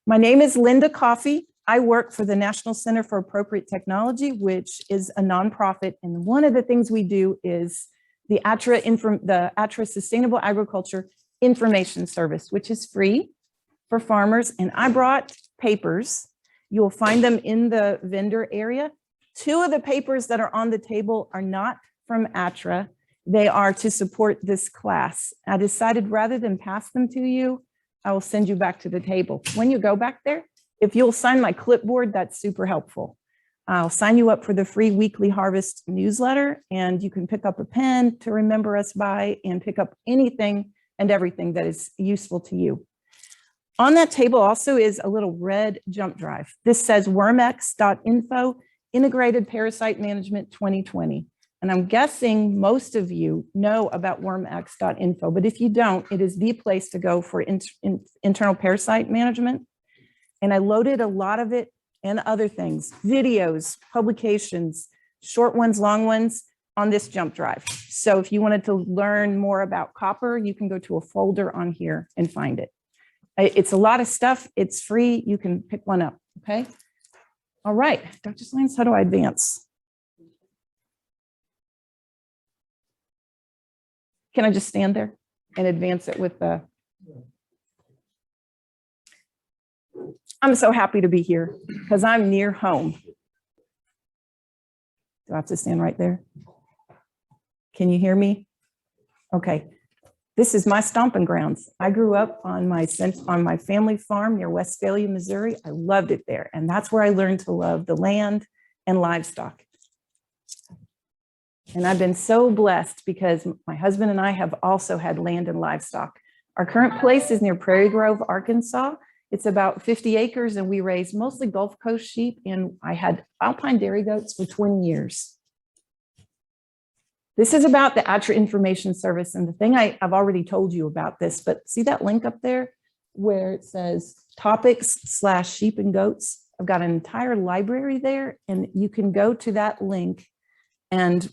My name is Linda Coffey. I work for the National Center for Appropriate Technology, which is a nonprofit. And one of the things we do is the ATRA Sustainable Agriculture Information Service, which is free for farmers. And I brought papers. You'll find them in the vendor area. Two of the papers that are on the table are not from ATRA. They are to support this class. I decided rather than pass them to you, I will send you back to the table. When you go back there, if you'll sign my clipboard, that's super helpful. I'll sign you up for the free weekly harvest newsletter, and you can pick up a pen to remember us by and pick up anything and everything that is useful to you. On that table also is a little red jump drive. This says wormx.info, Integrated Parasite Management 2020. And I'm guessing most of you know about wormx.info, but if you don't, it is the place to go for internal parasite management. And I loaded a lot of it and other things, videos, publications, short ones, long ones on this jump drive. So if you wanted to learn more about copper, you can go to a folder on here and find it. It's a lot of stuff. It's free. You can pick one up. Okay. All right. Dr. Slines, how do I advance? Can I just stand there and advance it with the... I'm so happy to be here because I'm near home. Do I have to stand right there? Can you hear me? Okay. This is my stomping grounds. I grew up on my family farm near Westphalia, Missouri. I loved it there. And that's where I learned to love the land and livestock. And I've been so blessed because my husband and I have also had land and livestock. Our current place is near Prairie Grove, Arkansas. It's about 50 acres and we raise mostly Gulf Coast sheep, and I had alpine dairy goats for 20 years. This is about the ATRA Information Service, and the thing I've already told you about this, but see that link up there where it says topics/sheep and goats? I've got an entire library there, and you can go to that link and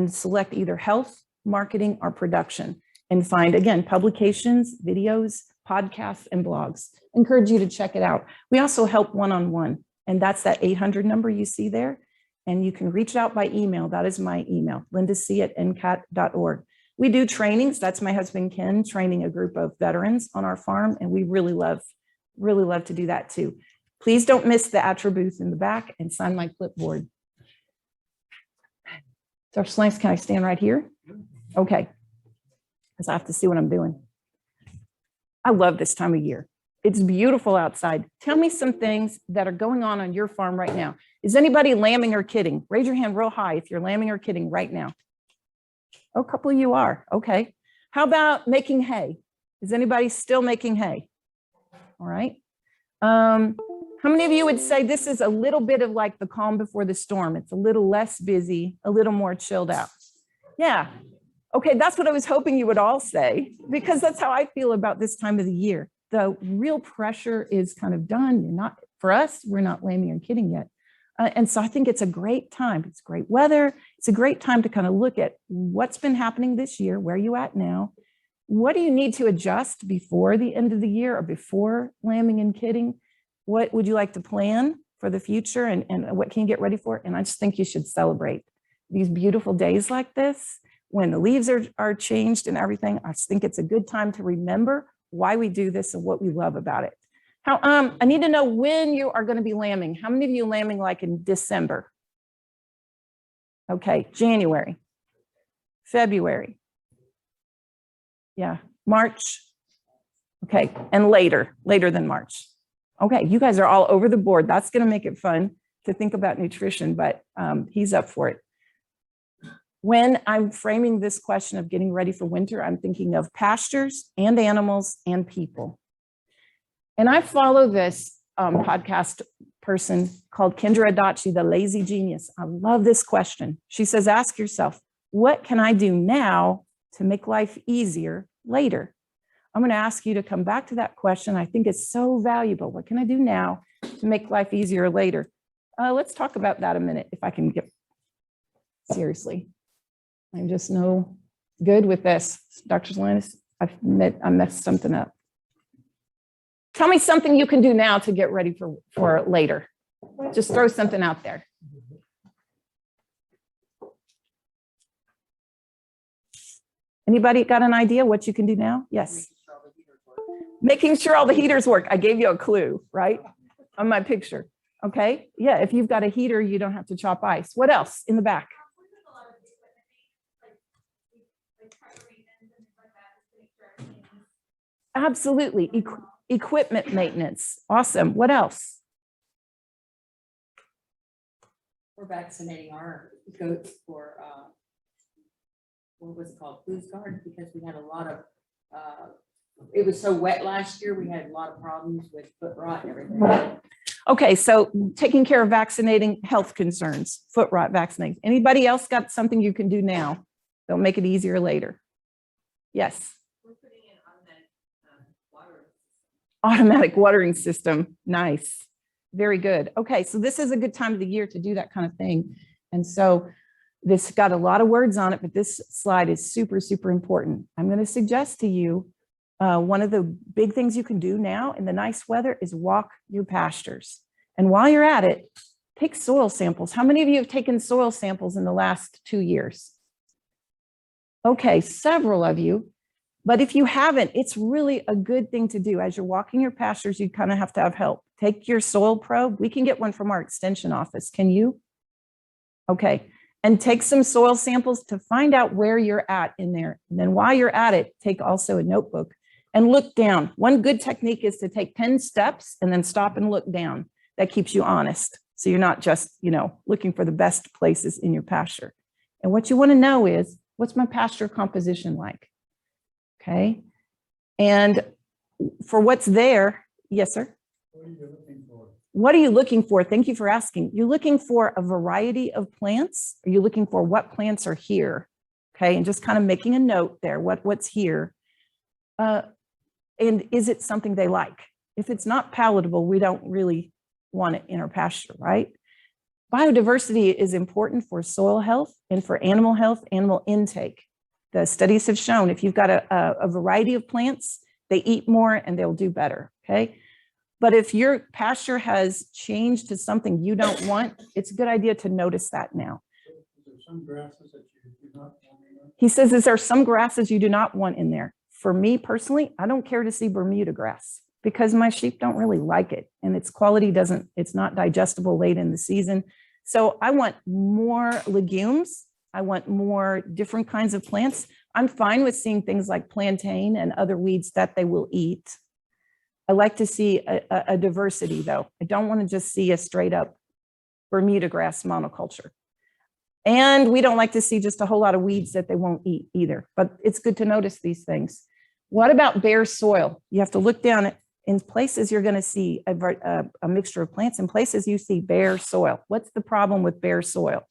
select either health, marketing, or production and find, again, publications, videos, podcasts, and blogs. I encourage you to check it out. We also help one-on-one, and that's that 800 number you see there. And you can reach out by email. That is my email, lindac@ncat.org. We do trainings. That's my husband, Ken, training a group of veterans on our farm. And we really love to do that too. Please don't miss the ATRA booth in the back and sign my clipboard. Dr. Slanks, can I stand right here? Okay, because I have to see what I'm doing. I love this time of year. It's beautiful outside. Tell me some things that are going on your farm right now. Is anybody lambing or kidding? Raise your hand real high if you're lambing or kidding right now. Oh, a couple of you are. Okay. How about making hay? Is anybody still making hay? All right. How many of you would say this is a little bit of like the calm before the storm? It's a little less busy, a little more chilled out. Yeah. Okay, that's what I was hoping you would all say, because that's how I feel about this time of the year. The real pressure is kind of done. For us, we're not lambing or kidding yet. And so I think it's a great time. It's great weather. It's a great time to kind of look at what's been happening this year. Where are you at now? What do you need to adjust before the end of the year or before lambing and kidding? What would you like to plan for the future, and what can you get ready for? And I just think you should celebrate these beautiful days like this when the leaves are changed and everything. I just think it's a good time to remember why we do this and what we love about it. I need to know when you are going to be lambing. How many of you lambing like in December? Okay, January, February. Yeah, March. Okay, and later than March. Okay, you guys are all over the board. That's going to make it fun to think about nutrition, but he's up for it. When I'm framing this question of getting ready for winter, I'm thinking of pastures and animals and people. And I follow this podcast person called Kendra Adachi, the lazy genius. I love this question. She says, ask yourself, what can I do now to make life easier later? I'm going to ask you to come back to that question. I think it's so valuable. What can I do now to make life easier later? Let's talk about that a minute, if I can get seriously. I'm just no good with this. Dr. Linus, I messed something up. Tell me something you can do now to get ready for later. Just throw something out there. Anybody got an idea what you can do now? Yes. Making sure all the heaters work. I gave you a clue, right? On my picture. Okay. Yeah. If you've got a heater, you don't have to chop ice. What else in the back? Absolutely. Equipment maintenance. Awesome. What else? We're vaccinating our goats for, what was it called? Flu guard, because we had a lot of, it was so wet last year. We had a lot of problems with foot rot and everything. Okay. So taking care of vaccinating health concerns, foot rot vaccinating. Anybody else got something you can do now? They'll make it easier later. Yes. We're putting in Automatic watering system. Nice. Very good. Okay. So this is a good time of the year to do that kind of thing. And so this got a lot of words on it, but this slide is super, super important. I'm going to suggest to you, one of the big things you can do now in the nice weather is walk your pastures. And while you're at it, take soil samples. How many of you have taken soil samples in the last 2 years? Okay, several of you. But if you haven't, it's really a good thing to do. As you're walking your pastures, you kind of have to have help. Take your soil probe. We can get one from our extension office. Can you? Okay. And take some soil samples to find out where you're at in there. And then while you're at it, take also a notebook and look down. One good technique is to take 10 steps and then stop and look down. That keeps you honest. So you're not just, looking for the best places in your pasture. And what you want to know is, what's my pasture composition like? Okay. And for what's there, yes, sir. What are you looking for? What are you looking for? Thank you for asking. You're looking for a variety of plants. Are you looking for what plants are here? Okay. And just kind of making a note there, what's here. And is it something they like? If it's not palatable, we don't really want it in our pasture, right? Biodiversity is important for soil health and for animal health, animal intake. The studies have shown if you've got a variety of plants, they eat more and they'll do better, okay? But if your pasture has changed to something you don't want, it's a good idea to notice that now. Is there some grasses that you do not want in there? He says, is there some grasses you do not want in there? For me personally, I don't care to see Bermuda grass because my sheep don't really like it and its quality it's not digestible late in the season. So I want more legumes. I want more different kinds of plants. I'm fine with seeing things like plantain and other weeds that they will eat. I like to see a diversity though. I don't want to just see a straight up Bermuda grass monoculture. And we don't like to see just a whole lot of weeds that they won't eat either, but it's good to notice these things. What about bare soil? You have to look down at, in places you're going to see a mixture of plants. In places you see bare soil. What's the problem with bare soil?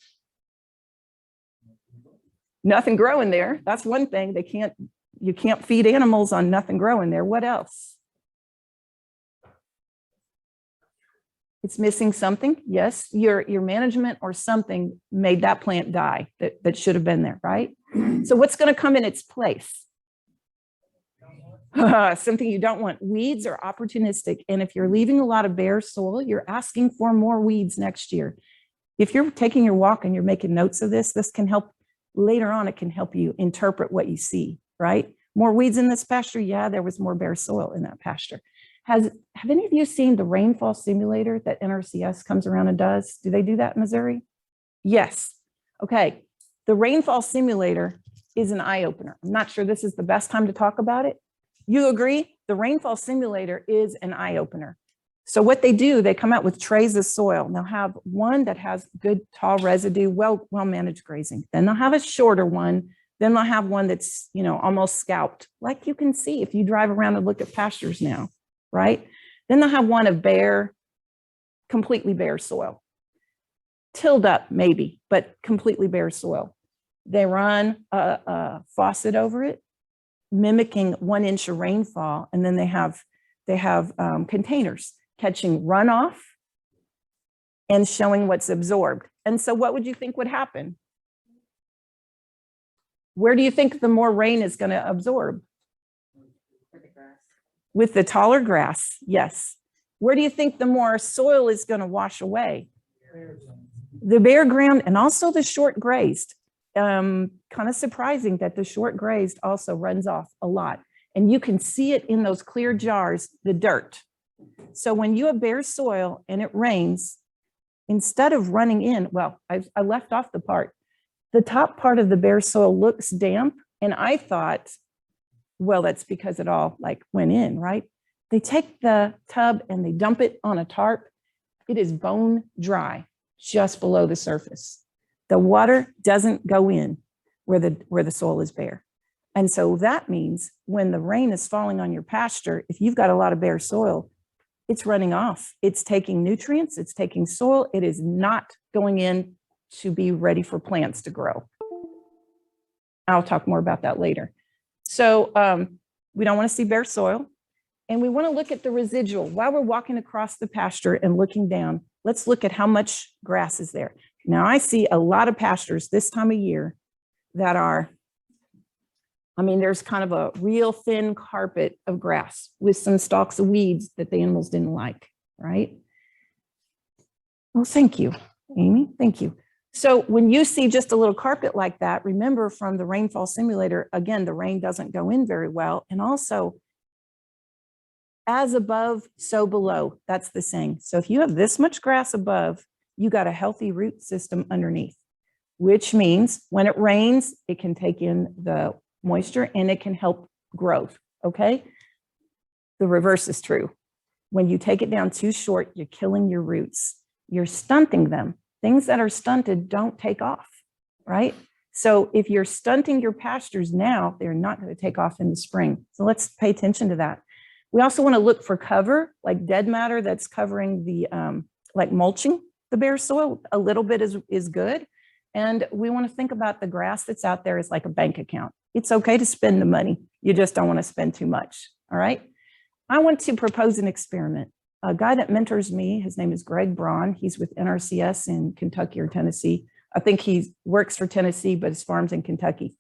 Nothing growing there. That's one thing. You can't feed animals on nothing growing there. What else? It's missing something. Yes, your management or something made that plant die that should have been there, right? So what's going to come in its place? Something you don't want. Weeds are opportunistic. And if you're leaving a lot of bare soil, you're asking for more weeds next year. If you're taking your walk and you're making notes of this can help later on. It can help you interpret what you see, right? More weeds in this pasture. Yeah, there was more bare soil in that pasture. Have any of you seen the rainfall simulator that NRCS comes around and does? Do they do that in Missouri? Yes. Okay. The rainfall simulator is an eye opener. I'm not sure this is the best time to talk about it. You agree? The rainfall simulator is an eye opener. So what they do, they come out with trays of soil. And they'll have one that has good tall residue, well managed grazing. Then they'll have a shorter one. Then they'll have one that's, almost scalped, like you can see if you drive around and look at pastures now, right? Then they'll have one of bare, completely bare soil. Tilled up maybe, but completely bare soil. They run a faucet over it, mimicking 1 inch of rainfall. And then they have containers catching runoff and showing what's absorbed. And so what would you think would happen? Where do you think the more rain is going to absorb? For the grass. With the taller grass, yes. Where do you think the more soil is going to wash away? The bare ground and also the short grazed. Kind of surprising that the short grazed also runs off a lot. And you can see it in those clear jars, the dirt. So when you have bare soil and it rains, instead of running in, well, I left off the part. The top part of the bare soil looks damp. And I thought, well, that's because it all like went in, right? They take the tub and they dump it on a tarp. It is bone dry just below the surface. The water doesn't go in where the soil is bare. And so that means when the rain is falling on your pasture, if you've got a lot of bare soil, it's running off. It's taking nutrients, it's taking soil. It is not going in to be ready for plants to grow. I'll talk more about that later. So we don't want to see bare soil. And we want to look at the residual. While we're walking across the pasture and looking down, let's look at how much grass is there. Now I see a lot of pastures this time of year that are, I mean, there's kind of a real thin carpet of grass with some stalks of weeds that the animals didn't like, right? Well, thank you, Amy, thank you. So when you see just a little carpet like that, remember from the rainfall simulator, again, the rain doesn't go in very well. And also, as above, so below, that's the saying. So if you have this much grass above, you got a healthy root system underneath, which means when it rains, it can take in the moisture and it can help growth, okay? The reverse is true. When you take it down too short, you're killing your roots. You're stunting them. Things that are stunted don't take off, right? So if you're stunting your pastures now, they're not going to take off in the spring. So let's pay attention to that. We also want to look for cover, like dead matter that's covering the, like mulching the bare soil. A little bit is good. And we want to think about the grass that's out there as like a bank account. It's okay to spend the money. You just don't want to spend too much, all right? I want to propose an experiment. A guy that mentors me, his name is Greg Braun. He's with NRCS in Kentucky or Tennessee. I think he works for Tennessee, but his farm's in Kentucky.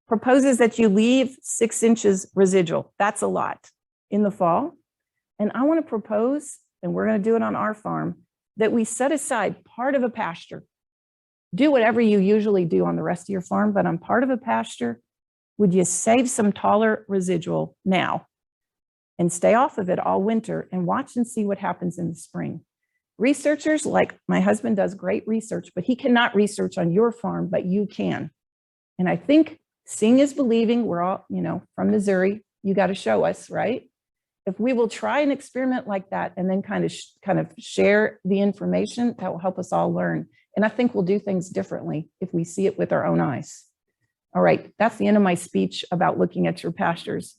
Proposes that you leave 6 inches residual. That's a lot in the fall. And I want to propose, and we're going to do it on our farm, that we set aside part of a pasture. Do whatever you usually do on the rest of your farm, but on part of a pasture, would you save some taller residual now and stay off of it all winter and watch and see what happens in the spring? Researchers, like my husband does great research, but he cannot research on your farm, but you can. And I think seeing is believing. We're all, from Missouri, you got to show us, right? If we will try an experiment like that and then kind of share the information, that will help us all learn. And I think we'll do things differently if we see it with our own eyes. All right, that's the end of my speech about looking at your pastures.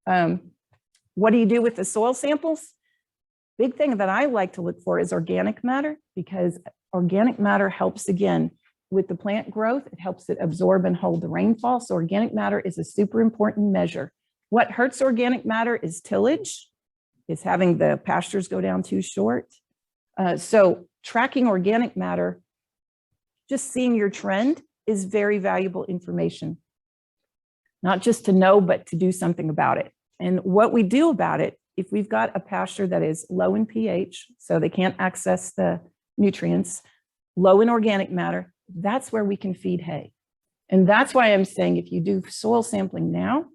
What do you do with the soil samples? Big thing that I like to look for is organic matter, because organic matter helps, again, with the plant growth. It helps it absorb and hold the rainfall. So organic matter is a super important measure. What hurts organic matter is tillage, is having the pastures go down too short. So tracking organic matter, just seeing your trend is very valuable information. Not just to know, but to do something about it. And what we do about it, if we've got a pasture that is low in pH, so they can't access the nutrients, low in organic matter, that's where we can feed hay. And that's why I'm saying if you do soil sampling now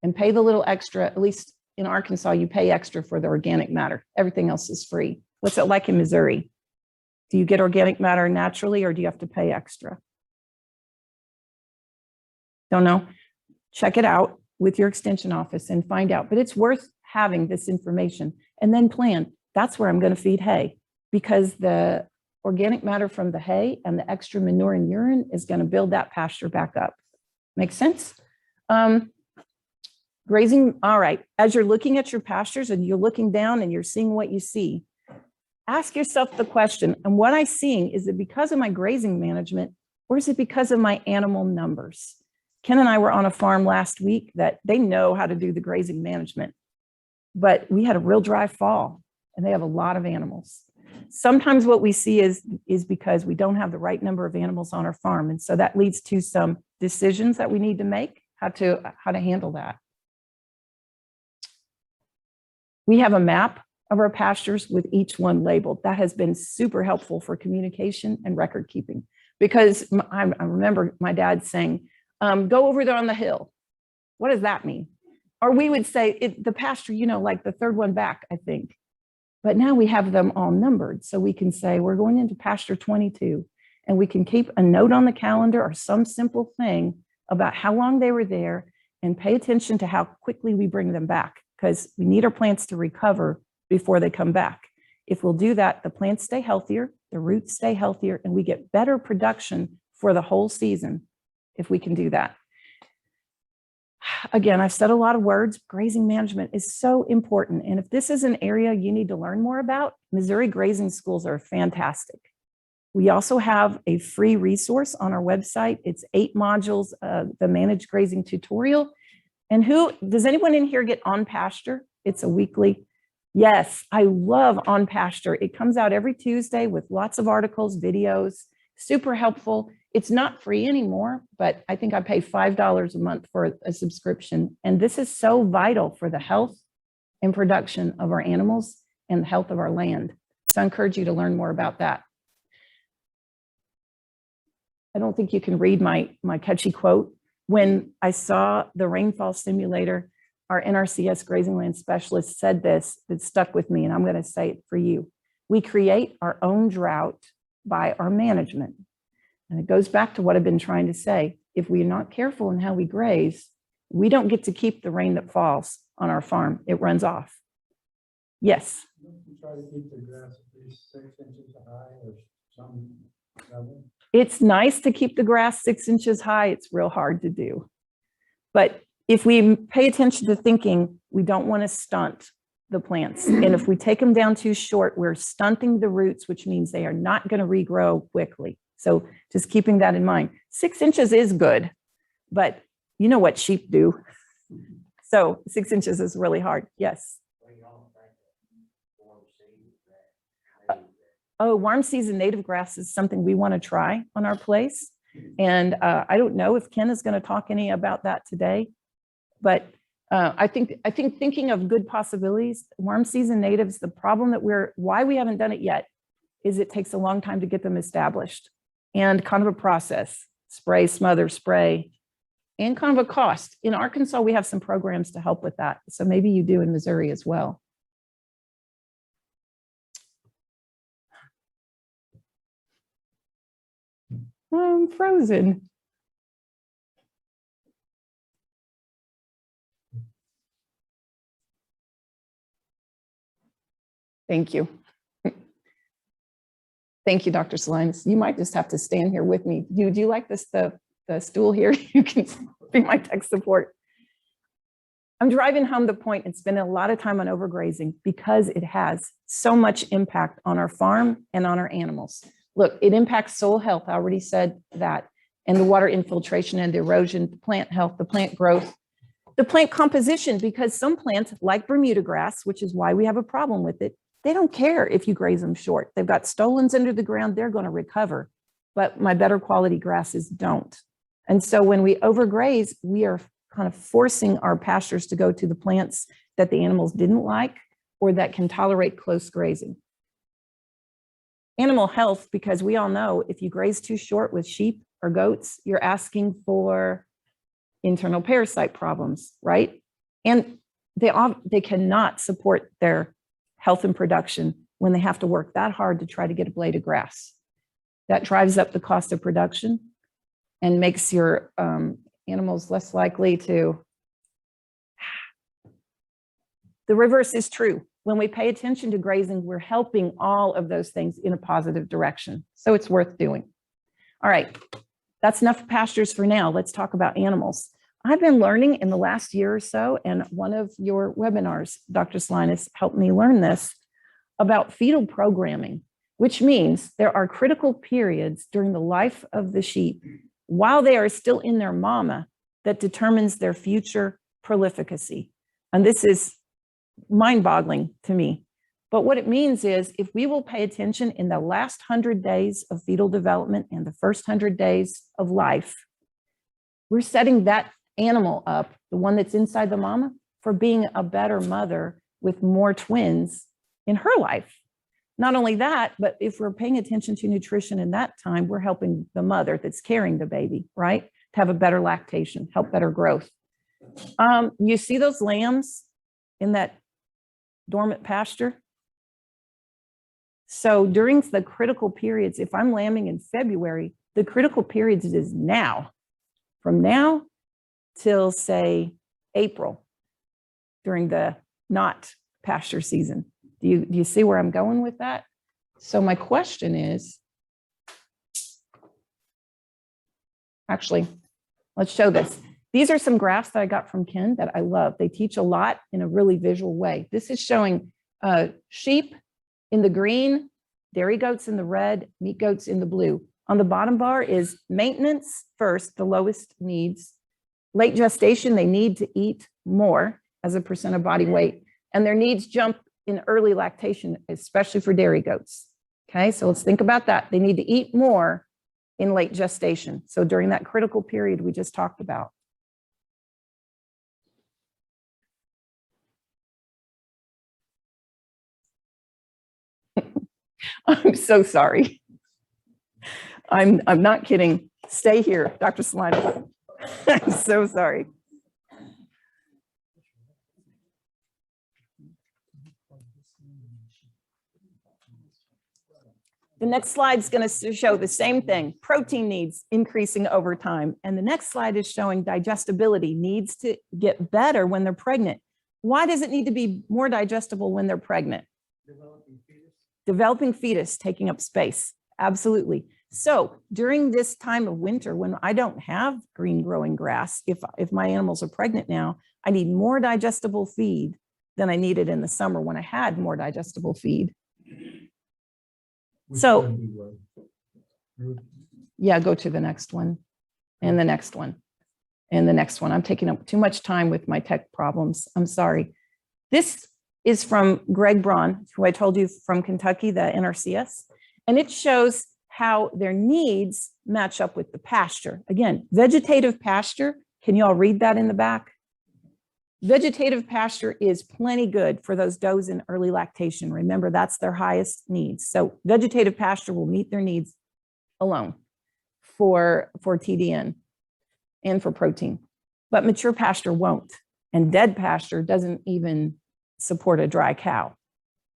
and pay the little extra, at least in Arkansas, you pay extra for the organic matter. Everything else is free. What's it like in Missouri? Do you get organic matter naturally or do you have to pay extra? Don't know. Check it out with your extension office and find out. But it's worth having this information and then plan. That's where I'm going to feed hay, because the organic matter from the hay and the extra manure and urine is going to build that pasture back up. Make sense? Grazing. All right. As you're looking at your pastures and you're looking down and you're seeing what you see, ask yourself the question, and what I'm seeing, is it because of my grazing management or is it because of my animal numbers? Ken and I were on a farm last week that they know how to do the grazing management, but we had a real dry fall and they have a lot of animals. Sometimes what we see is because we don't have the right number of animals on our farm. And so that leads to some decisions that we need to make, how to handle that. We have a map of our pastures with each one labeled. That has been super helpful for communication and record keeping, because I remember my dad saying, go over there on the hill. What does that mean? Or we would say the pasture, like the third one back, I think. But now we have them all numbered. So we can say we're going into pasture 22, and we can keep a note on the calendar or some simple thing about how long they were there, and pay attention to how quickly we bring them back, because we need our plants to recover before they come back. If we'll do that, the plants stay healthier, the roots stay healthier, and we get better production for the whole season if we can do that. Again, I've said a lot of words. Grazing management is so important. And if this is an area you need to learn more about, Missouri grazing schools are fantastic. We also have a free resource on our website. It's 8 modules of the managed grazing tutorial. And does anyone in here get On Pasture? It's a weekly. Yes, I love On Pasture. It comes out every Tuesday with lots of articles, videos, super helpful. It's not free anymore, but I think I pay $5 a month for a subscription. And this is so vital for the health and production of our animals and the health of our land. So I encourage you to learn more about that. I don't think you can read my catchy quote. When I saw the rainfall simulator, our NRCS grazing land specialist said this, that stuck with me, and I'm going to say it for you. We create our own drought by our management. And it goes back to what I've been trying to say. If we're not careful in how we graze, we don't get to keep the rain that falls on our farm. It runs off. Yes. You try to keep the grass at least 6 inches high or some level. It's nice to keep the grass 6 inches high. It's real hard to do. But if we pay attention to thinking, we don't want to stunt the plants. And if we take them down too short, we're stunting the roots, which means they are not going to regrow quickly. So just keeping that in mind. 6 inches is good, but you know what sheep do. So 6 inches is really hard. Yes. Oh, warm season native grass is something we want to try on our place. And I don't know if Ken is going to talk any about that today, but I think thinking of good possibilities, warm season natives, the problem why we haven't done it yet is it takes a long time to get them established, and kind of a process, spray, smother, spray, and kind of a cost. In Arkansas, we have some programs to help with that. So maybe you do in Missouri as well. I'm frozen. Thank you. Thank you, Dr. Salinas. You might just have to stand here with me. Do you like this, the stool here? You can be my tech support. I'm driving home the point and spending a lot of time on overgrazing because it has so much impact on our farm and on our animals. Look, it impacts soil health. I already said that. And the water infiltration and the erosion, the plant health, the plant growth, the plant composition, because some plants like Bermuda grass, which is why we have a problem with it, they don't care if you graze them short. They've got stolons under the ground, they're going to recover. But my better quality grasses don't. And so when we overgraze, we are kind of forcing our pastures to go to the plants that the animals didn't like or that can tolerate close grazing. Animal health, because we all know if you graze too short with sheep or goats, you're asking for internal parasite problems, right? And they cannot support their health and production when they have to work that hard to try to get a blade of grass. That drives up the cost of production and makes your animals less likely to. The reverse is true. When we pay attention to grazing, we're helping all of those things in a positive direction. So it's worth doing. All right, that's enough pastures for now. Let's talk about animals. I've been learning in the last year or so, and one of your webinars, Dr. Salinas, helped me learn this, about fetal programming, which means there are critical periods during the life of the sheep while they are still in their mama that determines their future prolificacy. And this is mind-boggling to me. But what it means is if we will pay attention in the last 100 days of fetal development and the first 100 days of life, we're setting that animal up, the one that's inside the mama, for being a better mother with more twins in her life. Not only that, but if we're paying attention to nutrition in that time, we're helping the mother that's carrying the baby, right? To have a better lactation, help better growth. You see those lambs in that dormant pasture? So during the critical periods, if I'm lambing in February, the critical periods is now, from now till say April, during the not pasture season. Do you see where I'm going with that? So my question is, actually, let's show this. These are some graphs that I got from Ken that I love. They teach a lot in a really visual way. This is showing sheep in the green, dairy goats in the red, meat goats in the blue. On the bottom bar is maintenance first, the lowest needs. Late gestation, they need to eat more as a percent of body weight. And their needs jump in early lactation, especially for dairy goats. Okay, so let's think about that. They need to eat more in late gestation. So during that critical period we just talked about. I'm so sorry. I'm not kidding. Stay here, Dr. Salina. I'm so sorry. The next slide is going to show the same thing. Protein needs increasing over time. And the next slide is showing digestibility needs to get better when they're pregnant. Why does it need to be more digestible when they're pregnant? Developing fetus taking up space. Absolutely. So during this time of winter, when I don't have green growing grass, if my animals are pregnant now, I need more digestible feed than I needed in the summer when I had more digestible feed. So, yeah, go to the next one and the next one and the next one. I'm taking up too much time with my tech problems. I'm sorry. This is from Greg Braun, who I told you from Kentucky, the NRCS, and it shows how their needs match up with the pasture. Again, vegetative pasture. Can you all read that in the back? Vegetative pasture is plenty good for those does in early lactation. Remember, that's their highest needs. So vegetative pasture will meet their needs alone for TDN and for protein, but mature pasture won't. And dead pasture doesn't even support a dry cow.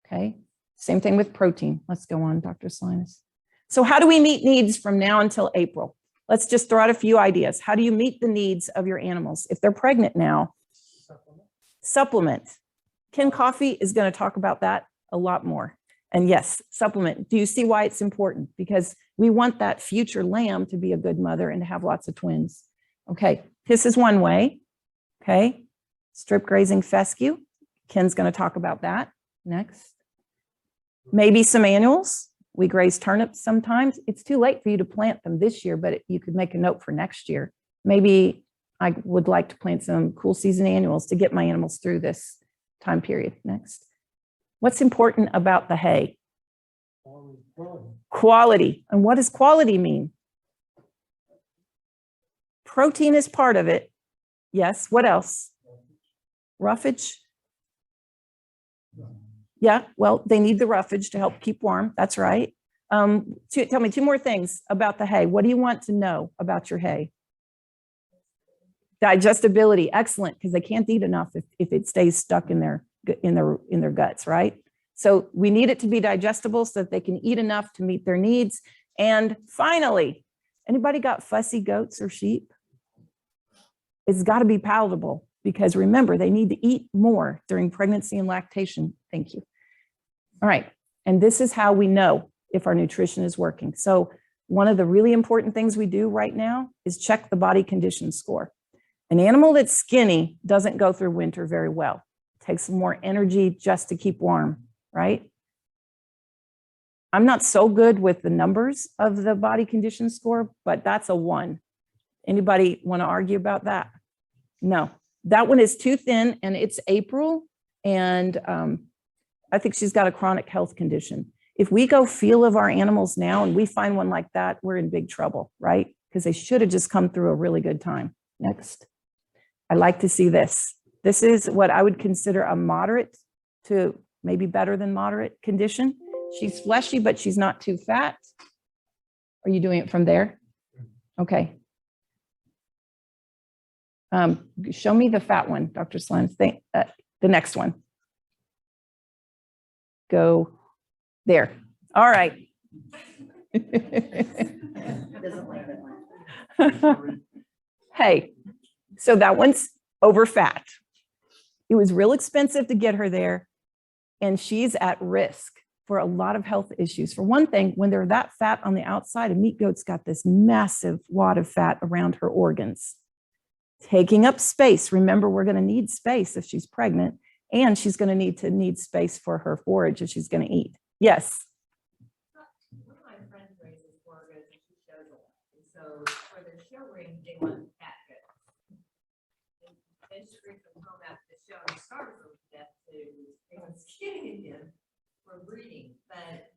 Okay, same thing with protein. Let's go on, Dr. Salinas. So how do we meet needs from now until April? Let's just throw out a few ideas. How do you meet the needs of your animals? If they're pregnant now, supplement. Ken Coffey is going to talk about that a lot more. And yes, supplement. Do you see why it's important? Because we want that future lamb to be a good mother and to have lots of twins. Okay, this is one way. Okay, strip grazing fescue. Ken's going to talk about that next. Maybe some annuals. We graze turnips sometimes. It's too late for you to plant them this year, but you could make a note for next year. Maybe I would like to plant some cool season annuals to get my animals through this time period. Next. What's important about the hay? Quality. And what does quality mean? Protein is part of it. Yes. What else? Roughage. Yeah, well, they need the roughage to help keep warm. That's right. Tell me two more things about the hay. What do you want to know about your hay? Digestibility, excellent, because they can't eat enough if it stays stuck in their guts, right? So we need it to be digestible so that they can eat enough to meet their needs. And finally, anybody got fussy goats or sheep? It's got to be palatable because remember, they need to eat more during pregnancy and lactation. Thank you. All right, and this is how we know if our nutrition is working. So one of the really important things we do right now is check the body condition score. An animal that's skinny doesn't go through winter very well. It takes more energy just to keep warm, right? I'm not so good with the numbers of the body condition score, but that's a 1. Anybody want to argue about that? No, that one is too thin and it's April. And I think she's got a chronic health condition. If we go feel of our animals now and we find one like that, we're in big trouble, right? Because they should have just come through a really good time. Next. I like to see this. This is what I would consider a moderate to maybe better than moderate condition. She's fleshy, but she's not too fat. Are you doing it from there? Okay. Show me the fat one, Dr. Slens. The next one. Go there. All right. Hey, so that one's over fat. It was real expensive to get her there, and she's at risk for a lot of health issues. For one thing, when they're that fat on the outside, a meat goat's got this massive wad of fat around her organs, taking up space. Remember, we're going to need space if she's pregnant, and she's going to need space for her forage if she's going to eat. Yes. One of my friends raises Oregon, and she shows it. And so for the show ring, they want cat goats. And then she brings them home after the show and starves them to death to bring them skinny again for breeding. But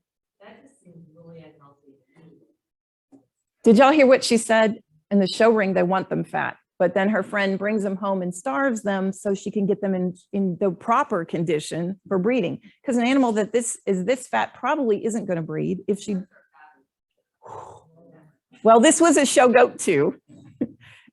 that just seems really unhealthy to me. Did y'all hear what she said? In the show ring, they want them fat, but then her friend brings them home and starves them so she can get them in the proper condition for breeding. Because an animal that is this fat probably isn't going to breed if she. Well, this was a show goat too.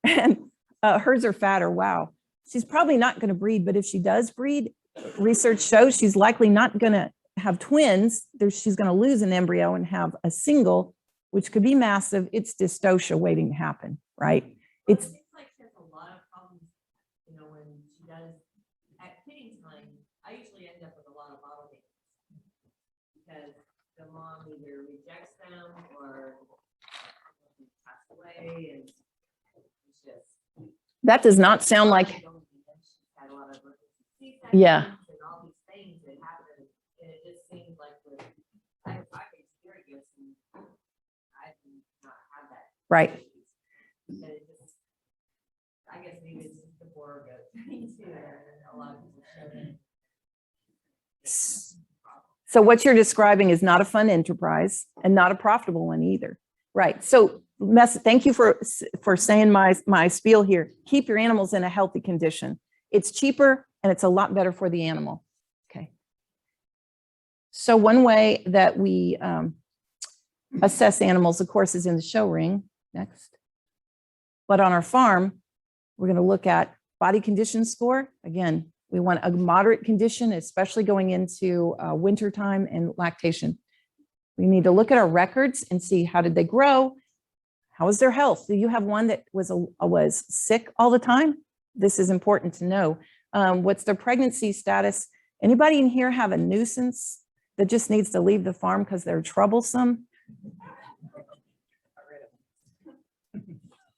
And hers are fatter. Wow. She's probably not going to breed, but if she does breed, research shows she's likely not going to have twins. She's going to lose an embryo and have a single, which could be massive. It's dystocia waiting to happen, right? Well, It's it seems like she has a lot of problems, you know, when she does at feeding time. I usually end up with a lot of bottle babies because the mom either rejects them or pass away, and it's just. that does not sound like, Had a lot of Yeah. and all these things that happen, and it just seems like with I experience and I do not have that. right. But it just, I guess maybe it's just the Borgo thing too, that a lot of people show it. So what you're describing is not a fun enterprise and not a profitable one either. Right. So thank you for saying my spiel here. Keep your animals in a healthy condition. It's cheaper and it's a lot better for the animal. Okay. So one way that we assess animals, of course, is in the show ring. Next. But on our farm, we're going to look at body condition score. Again, we want a moderate condition, especially going into winter time and lactation. We need to look at our records and see how did they grow? How is their health? Do you have one that was sick all the time? This is important to know. What's their pregnancy status? Anybody in here have a nuisance that just needs to leave the farm because they're troublesome?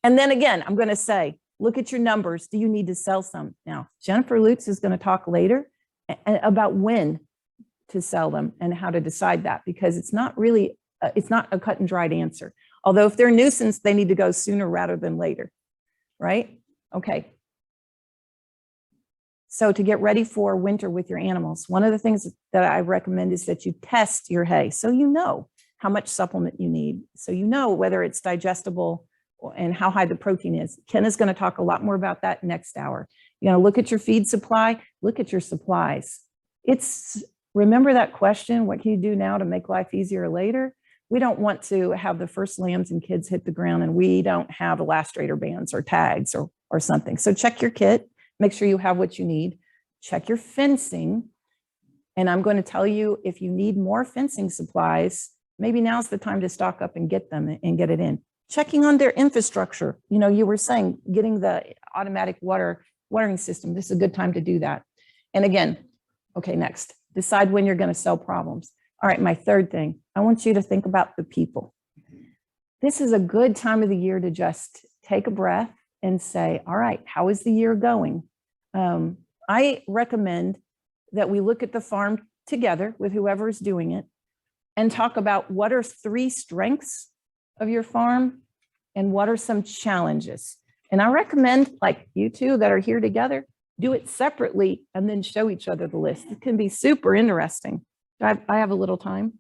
And then again, I'm going to say, look at your numbers. Do you need to sell some? Now, Jennifer Lutz is going to talk later about when to sell them and how to decide that, because it's not really, it's not a cut and dried answer. Although if they're a nuisance, they need to go sooner rather than later, right? Okay. So to get ready for winter with your animals, one of the things that I recommend is that you test your hay. So you know how much supplement you need. So you know whether it's digestible and how high the protein is. Ken is going to talk a lot more about that next hour. You're going to look at your feed supply, look at your supplies. Remember that question, what can you do now to make life easier later? We don't want to have the first lambs and kids hit the ground and we don't have elastrator bands or tags or something. So check your kit, make sure you have what you need. Check your fencing. And I'm going to tell you, if you need more fencing supplies, maybe now's the time to stock up and get them and get it in. Checking on their infrastructure. You know, you were saying getting the automatic watering system. This is a good time to do that. And again, okay, next, decide when you're going to sell problems. All right, my third thing, I want you to think about the people. This is a good time of the year to just take a breath and say, all right, how is the year going? I recommend that we look at the farm together with whoever's doing it and talk about what are 3 strengths of your farm and what are some challenges. And I recommend, like you two that are here together, do it separately and then show each other the list. It can be super interesting. I have a little time.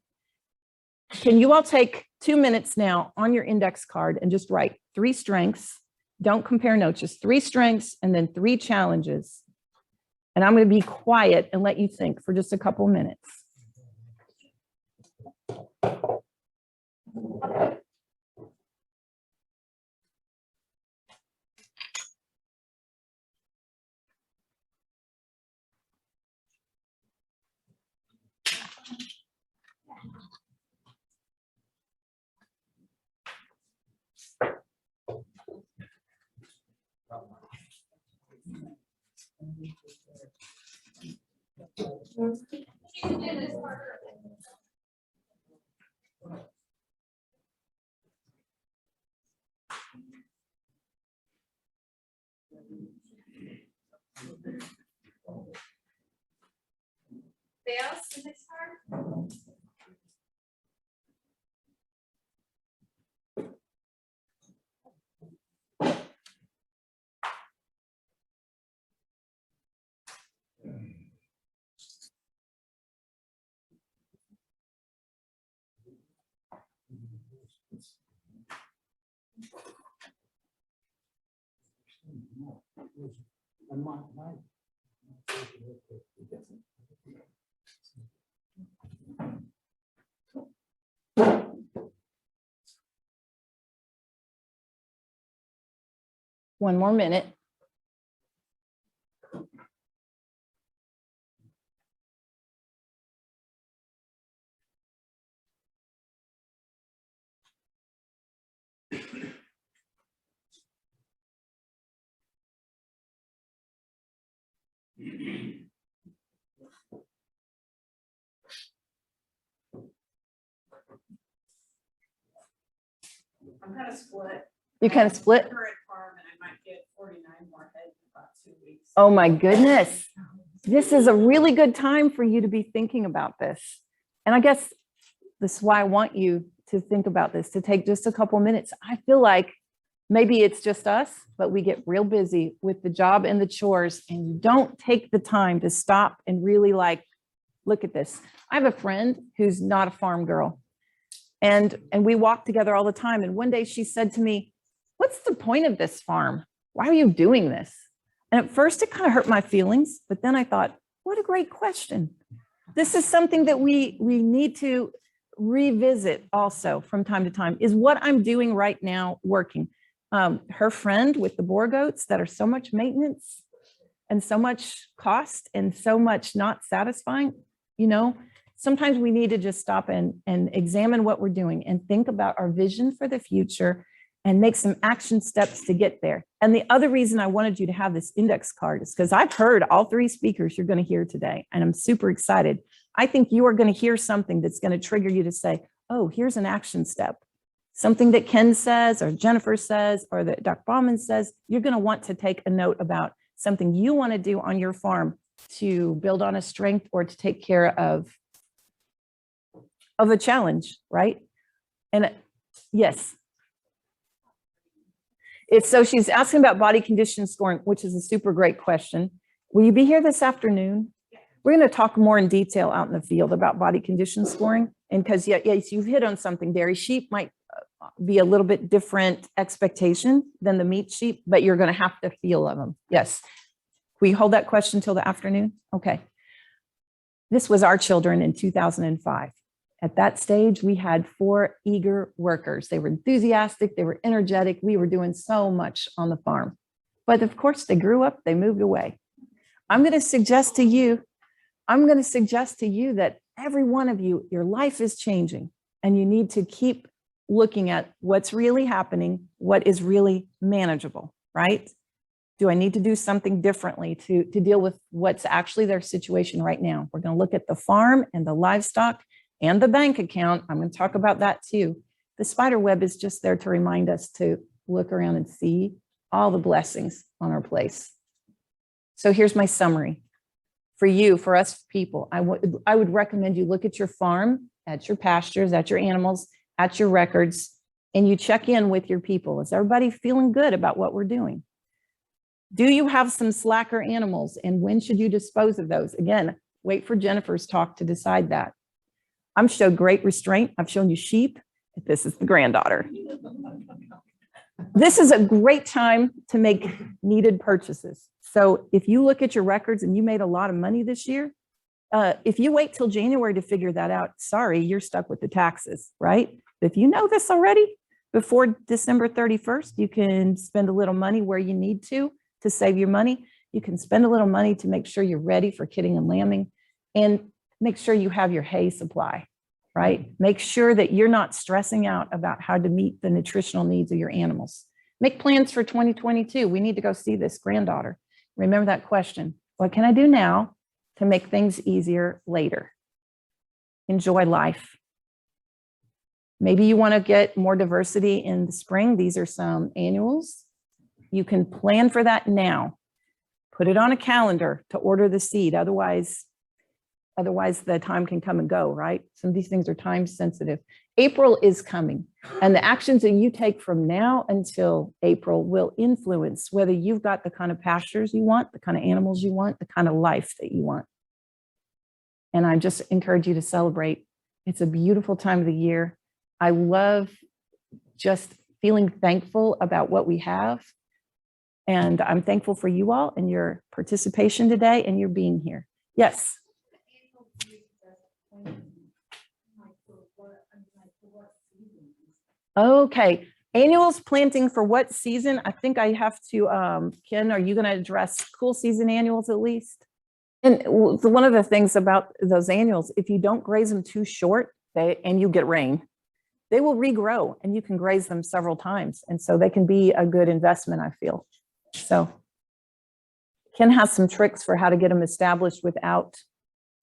Can you all take 2 minutes now on your index card and just write 3 strengths? Don't compare notes, just 3 strengths and then 3 challenges. And I'm going to be quiet and let you think for just a couple minutes. Else, the next part? One more minute. I'm kind of split. You kind of split? Current farm and I might get 49 more heads in about 2 weeks. Oh my goodness. This is a really good time for you to be thinking about this. And I guess this is why I want you to think about this, to take just a couple minutes. I feel like maybe it's just us, but we get real busy with the job and the chores, and you don't take the time to stop and really like, look at this. I have a friend who's not a farm girl, and we walk together all the time. And one day she said to me, "What's the point of this farm? Why are you doing this?" And at first it kind of hurt my feelings, but then I thought, what a great question. This is something that we need to revisit also from time to time. Is what I'm doing right now working? Her friend with the boar goats that are so much maintenance and so much cost and so much not satisfying, you know, sometimes we need to just stop and examine what we're doing and think about our vision for the future and make some action steps to get there. And the other reason I wanted you to have this index card is because I've heard all three speakers you're going to hear today, and I'm super excited. I think you are going to hear something that's going to trigger you to say, oh, here's an action step. Something that Ken says or Jennifer says or that Dr. Bauman says, you're going to want to take a note about something you want to do on your farm to build on a strength or to take care of a challenge, right? And yes. So she's asking about body condition scoring, which is a super great question. Will you be here this afternoon? We're going to talk more in detail out in the field about body condition scoring. And because yes, you've hit on something. Dairy sheep might be a little bit different expectation than the meat sheep, but you're going to have to feel of them. Yes. Will you hold that question till the afternoon? Okay. This was our children in 2005. At that stage, we had 4 eager workers. They were enthusiastic. They were energetic. We were doing so much on the farm. But of course, they grew up. They moved away. I'm going to suggest to you that every one of you, your life is changing, and you need to keep looking at what's really happening, what is really manageable, right? Do I need to do something differently to deal with what's actually their situation right now? We're going to look at the farm and the livestock and the bank account. I'm going to talk about that too. The spider web is just there to remind us to look around and see all the blessings on our place. So here's my summary. For you, for us people, I would recommend you look at your farm, at your pastures, at your animals, at your records, and you check in with your people. Is everybody feeling good about what we're doing? Do you have some slacker animals, and when should you dispose of those? Again, wait for Jennifer's talk to decide that. I'm showed great restraint. I've shown you sheep. This is the granddaughter. This is a great time to make needed purchases. So if you look at your records and you made a lot of money this year, if you wait till January to figure that out, sorry, you're stuck with the taxes, right? But if you know this already, before December 31st, you can spend a little money where you need to save your money. You can spend a little money to make sure you're ready for kidding and lambing, and make sure you have your hay supply, right? Make sure that you're not stressing out about how to meet the nutritional needs of your animals. Make plans for 2022. We need to go see this granddaughter. Remember that question. What can I do now to make things easier later? Enjoy life. Maybe you want to get more diversity in the spring. These are some annuals. You can plan for that now. Put it on a calendar to order the seed. Otherwise the time can come and go, right? Some of these things are time sensitive. April is coming, and the actions that you take from now until April will influence whether you've got the kind of pastures you want, the kind of animals you want, the kind of life that you want. And I just encourage you to celebrate. It's a beautiful time of the year. I love just feeling thankful about what we have. And I'm thankful for you all and your participation today and your being here. Yes. Okay, annuals planting for what season? I think I have to, Ken, are you going to address cool season annuals at least? And one of the things about those annuals, if you don't graze them too short and you get rain, they will regrow and you can graze them several times. And so they can be a good investment, I feel. So Ken has some tricks for how to get them established without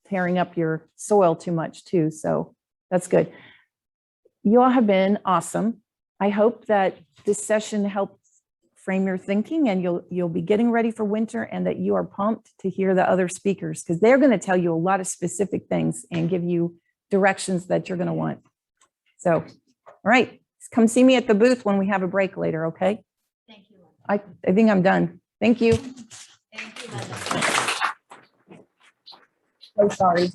tearing up your soil too much too. So that's good. You all have been awesome. I hope that this session helped frame your thinking, and you'll be getting ready for winter, and that you are pumped to hear the other speakers, because they're going to tell you a lot of specific things and give you directions that you're going to want. So, all right, come see me at the booth when we have a break later, okay? Thank you. I think I'm done. Thank you. Thank you, Linda. So sorry.